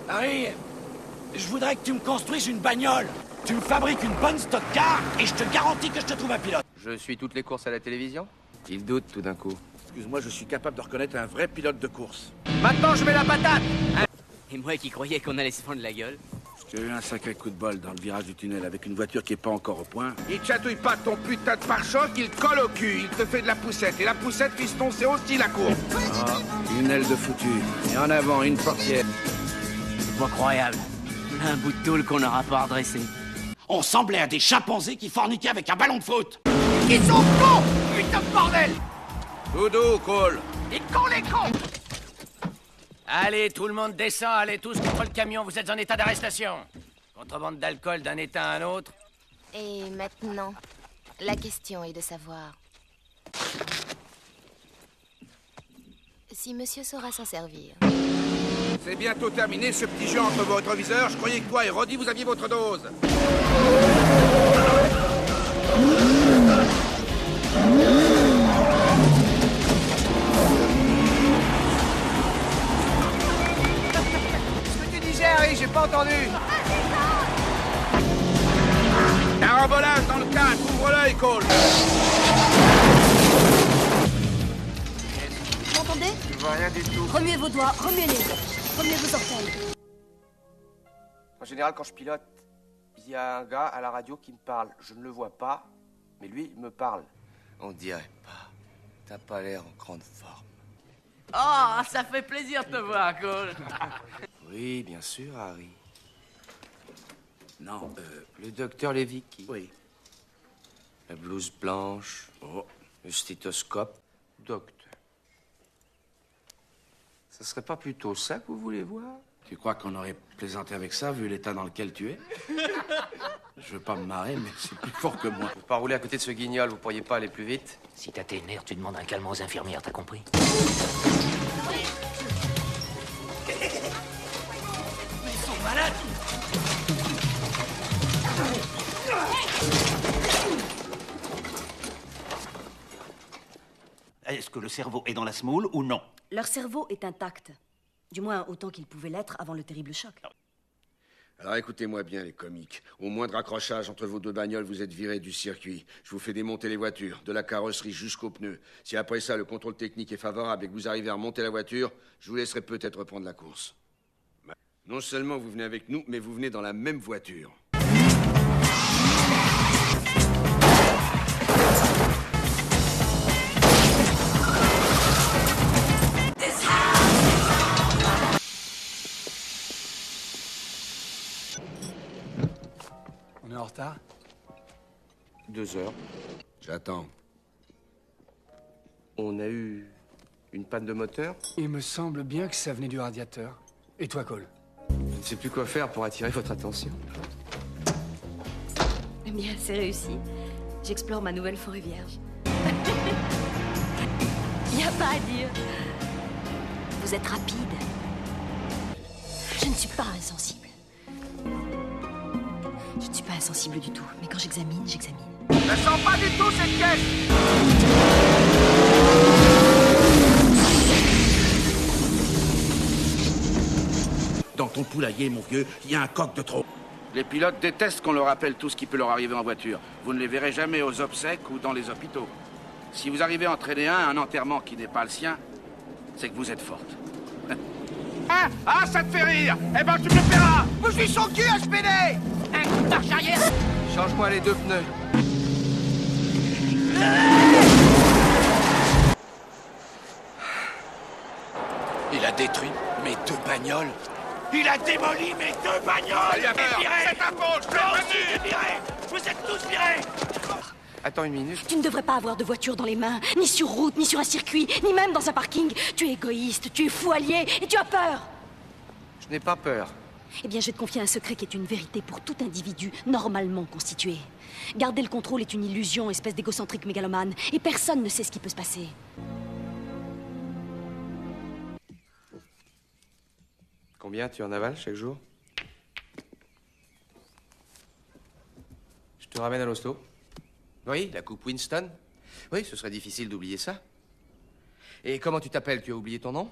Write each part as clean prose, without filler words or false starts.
Harry, je voudrais que tu me construises une bagnole. Tu me fabriques une bonne stock car et je te garantis que je te trouve un pilote. Je suis toutes les courses à la télévision. Il doute tout d'un coup. Excuse-moi, je suis capable de reconnaître un vrai pilote de course. Maintenant, je mets la patate. Et moi qui croyais qu'on allait se prendre la gueule. J'ai eu un sacré coup de bol dans le virage du tunnel avec une voiture qui est pas encore au point. Il chatouille pas ton putain de pare-choc, il te colle au cul, il te fait de la poussette. Et la poussette, fiston, c'est aussi la course. Ah, une aile de foutu. Et en avant, une portière. C'est pas croyable. Un bout de tôle qu'on n'aura pas redressé. On semblait à des chimpanzés qui forniquaient avec un ballon de foot. Ils sont cons, putain de bordel. Doudou, Cole. Et cons les cons. Allez, tout le monde descend, allez tous contre le camion, vous êtes en état d'arrestation. Contrebande d'alcool d'un état à un autre. Et maintenant, la question est de savoir si monsieur saura s'en servir. C'est bientôt terminé ce petit jeu entre vos rétroviseurs. Je croyais que toi et Roddy, vous aviez votre dose. Qu'est-ce que tu disais, Harry? J'ai pas entendu. Carambolage dans le cadre, ouvre l'œil, Cole. Vous m'entendez? Je vois rien du tout. Remuez vos doigts, remuez-les. Remuez vos orteils. En général, quand je pilote, il y a un gars à la radio qui me parle. Je ne le vois pas, mais lui, il me parle. On dirait pas. T'as pas l'air en grande forme. Oh, ça fait plaisir de te voir, Cole. Oui, bien sûr, Harry. Non, Le docteur Levicki. oui. La blouse blanche. Oh. Le stéthoscope. Docteur. Ça serait pas plutôt ça que vous voulez voir? Tu crois qu'on aurait plaisanté avec ça, vu l'état dans lequel tu es? Je veux pas me marrer, mais c'est plus fort que moi. Vous pas rouler à côté de ce guignol, vous pourriez pas aller plus vite? Si t'as tes nerfs, tu demandes un calmant aux infirmières, t'as compris? Ils sont malades. Est-ce que le cerveau est dans la semoule ou non? Leur cerveau est intact. Du moins autant qu'il pouvait l'être avant le terrible choc. Alors écoutez-moi bien, les comiques. Au moindre accrochage entre vos deux bagnoles, vous êtes virés du circuit. Je vous fais démonter les voitures, de la carrosserie jusqu'aux pneus. Si après ça, le contrôle technique est favorable et que vous arrivez à remonter la voiture, je vous laisserai peut-être reprendre la course. Non seulement vous venez avec nous, mais vous venez dans la même voiture. On est en retard? 2 heures. J'attends. On a eu une panne de moteur. Il me semble bien que ça venait du radiateur. Et toi, Cole? Je ne sais plus quoi faire pour attirer votre attention. Eh bien, c'est réussi. J'explore ma nouvelle forêt vierge. Y a pas à dire. Vous êtes rapide. Je ne suis pas insensible. Je ne suis pas insensible du tout. Mais quand j'examine, j'examine. Je sens pas du tout cette caisse. Dans ton poulailler, mon vieux, il y a un coq de trop. Les pilotes détestent qu'on leur rappelle tout ce qui peut leur arriver en voiture. Vous ne les verrez jamais aux obsèques ou dans les hôpitaux. Si vous arrivez à entraîner un enterrement qui n'est pas le sien, c'est que vous êtes forte. Ah, ça te fait rire. Eh ben, tu me le feras. Bouge son cul, SPD. Un coup de marche arrière. Change-moi les 2 pneus. Il a détruit mes 2 bagnoles. Il a démoli mes 2 bagnoles. Il a peur. C'est ta faute, je Toi l'ai aussi, prévenu. t'es viré. Vous êtes tous virés. Attends une minute. Tu ne devrais pas avoir de voiture dans les mains, ni sur route, ni sur un circuit, ni même dans un parking. Tu es égoïste, tu es fou allié, et tu as peur. Je n'ai pas peur. Eh bien, je vais te confier un secret qui est une vérité pour tout individu normalement constitué. Garder le contrôle est une illusion, espèce d'égocentrique mégalomane, et personne ne sait ce qui peut se passer. Combien tu en avales chaque jour? Je te ramène à l'hosto. Oui, la coupe Winston. Oui, ce serait difficile d'oublier ça. Et comment tu t'appelles? Tu as oublié ton nom?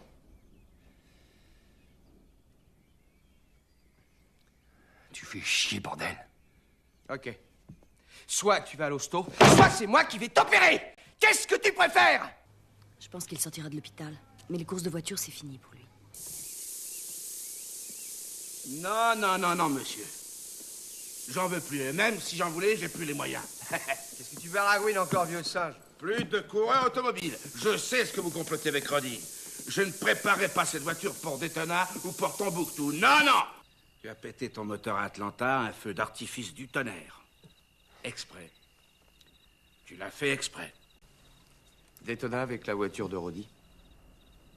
Tu fais chier, bordel. Ok. Soit tu vas à l'hosto, soit c'est moi qui vais t'opérer. Qu'est-ce que tu préfères? Je pense qu'il sortira de l'hôpital. Mais les courses de voiture, c'est fini pour lui. Non, monsieur. J'en veux plus. Et même si j'en voulais, j'ai plus les moyens. Qu'est-ce que tu baragouines encore, vieux singe? Plus de coureurs automobiles. Je sais ce que vous complotez avec Roddy. Je ne préparais pas cette voiture pour Daytona ou pour Tombouctou. Non! Tu as pété ton moteur à Atlanta, un feu d'artifice du tonnerre. Exprès. Tu l'as fait exprès. Daytona avec la voiture de Roddy.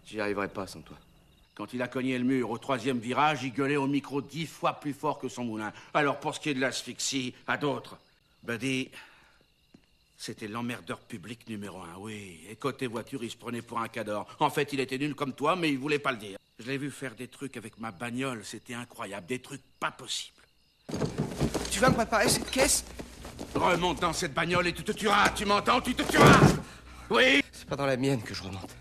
J'y arriverai pas sans toi. Quand il a cogné le mur au 3e virage, il gueulait au micro 10 fois plus fort que son moulin. Alors pour ce qui est de l'asphyxie, à d'autres. Buddy, c'était l'emmerdeur public numéro 1, oui. Et côté voiture, il se prenait pour un cador. En fait, il était nul comme toi, mais il voulait pas le dire. Je l'ai vu faire des trucs avec ma bagnole, c'était incroyable. Des trucs pas possibles. Tu vas me préparer cette caisse? Remonte dans cette bagnole et tu te tueras, tu m'entends? Tu te tueras! Oui! C'est pas dans la mienne que je remonte.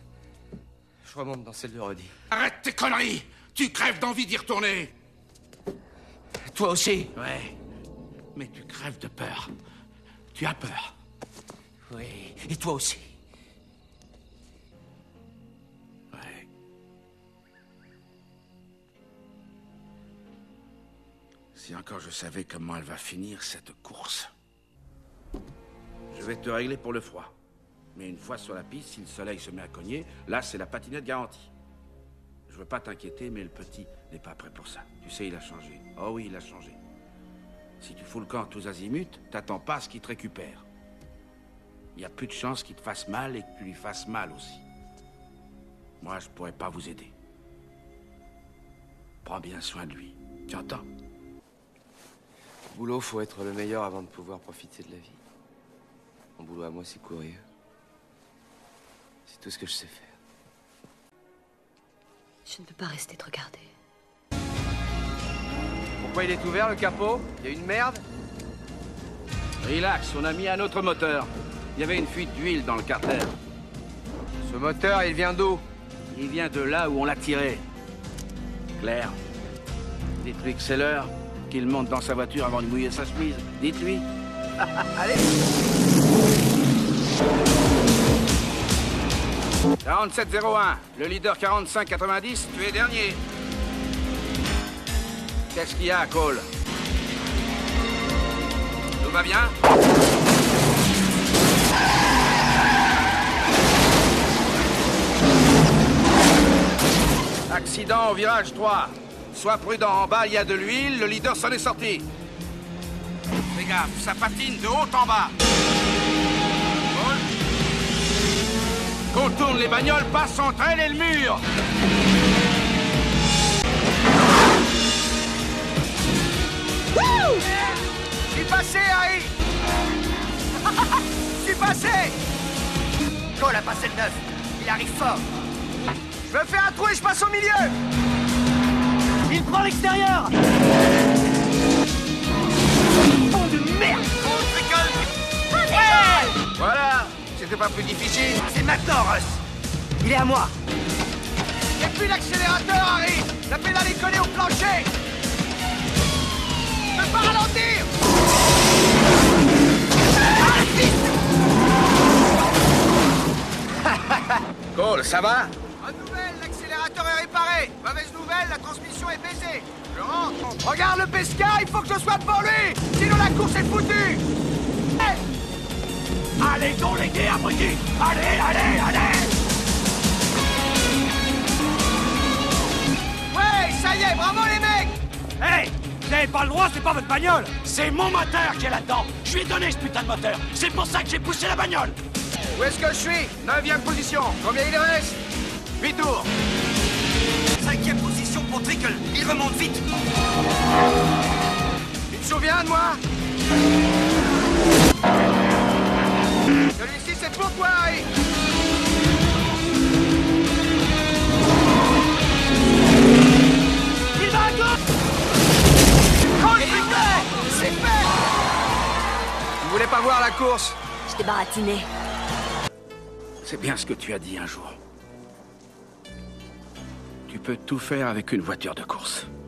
Je remonte dans celle de Roddy. Arrête tes conneries! Tu crèves d'envie d'y retourner! Toi aussi? Ouais. Mais tu crèves de peur. Tu as peur. Oui, et toi aussi. Ouais. Si encore je savais comment elle va finir, cette course. Je vais te régler pour le froid. Mais une fois sur la piste, si le soleil se met à cogner, là, c'est la patinette garantie. Je veux pas t'inquiéter, mais le petit n'est pas prêt pour ça. Tu sais, il a changé. Oh oui, il a changé. Si tu fous le camp tous azimuts, t'attends pas à ce qu'il te récupère. Il y a plus de chances qu'il te fasse mal et que tu lui fasses mal aussi. Moi, je pourrais pas vous aider. Prends bien soin de lui. Tu entends? Au boulot, faut être le meilleur avant de pouvoir profiter de la vie. Mon boulot à moi, c'est courir. C'est tout ce que je sais faire. Je ne peux pas rester te regarder. Pourquoi il est ouvert, le capot? Il y a une merde? Relax, on a mis un autre moteur. Il y avait une fuite d'huile dans le carter. Ce moteur, il vient d'où? Il vient de là où on l'a tiré. Claire, dites-lui que c'est l'heure, qu'il monte dans sa voiture avant de mouiller sa chemise. Dites-lui. Allez! 47-01, le leader 45-90, tu es dernier. Qu'est-ce qu'il y a, Cole? Tout va bien? Accident au virage 3. Sois prudent, en bas, il y a de l'huile, le leader s'en est sorti. Fais gaffe, ça patine de haut en bas. Cole? Contourne les bagnoles, passe entre elles et le mur. Je suis passé, Harry! Je suis passé! Cole a passé le 9. Il arrive fort. Je me fais un trou et je passe au milieu! Il prend l'extérieur! Bon de merde! Voilà, c'était pas plus difficile. C'est maintenant, Russ! Il est à moi! Et puis l'accélérateur, Harry! La pédale est collée au plancher! Je peux pas ralentir! Arrête vite! Cole, ça va? Bonne nouvelle, l'accélérateur est réparé. Mauvaise nouvelle, la transmission est baisée. Je rentre. Regarde le Pesca, il faut que je sois devant lui. Sinon la course est foutue. Hey! Allez donc les gars, abrutis! Allez! Ouais, ça y est, bravo les mecs. Hey! Vous n'avez pas le droit, c'est pas votre bagnole! C'est mon moteur qui est là-dedans! Je lui ai donné ce putain de moteur! C'est pour ça que j'ai poussé la bagnole! Où est-ce que je suis? 9e position. Combien il reste? 8 tours. 5e position pour Trickle. Il remonte vite. Tu te souviens de moi? Celui-ci, c'est pour toi, Harry. Il va à gauche! C'est fait! Tu voulais pas voir la course? Je t'ai baratiné. C'est bien ce que tu as dit un jour. Tu peux tout faire avec une voiture de course.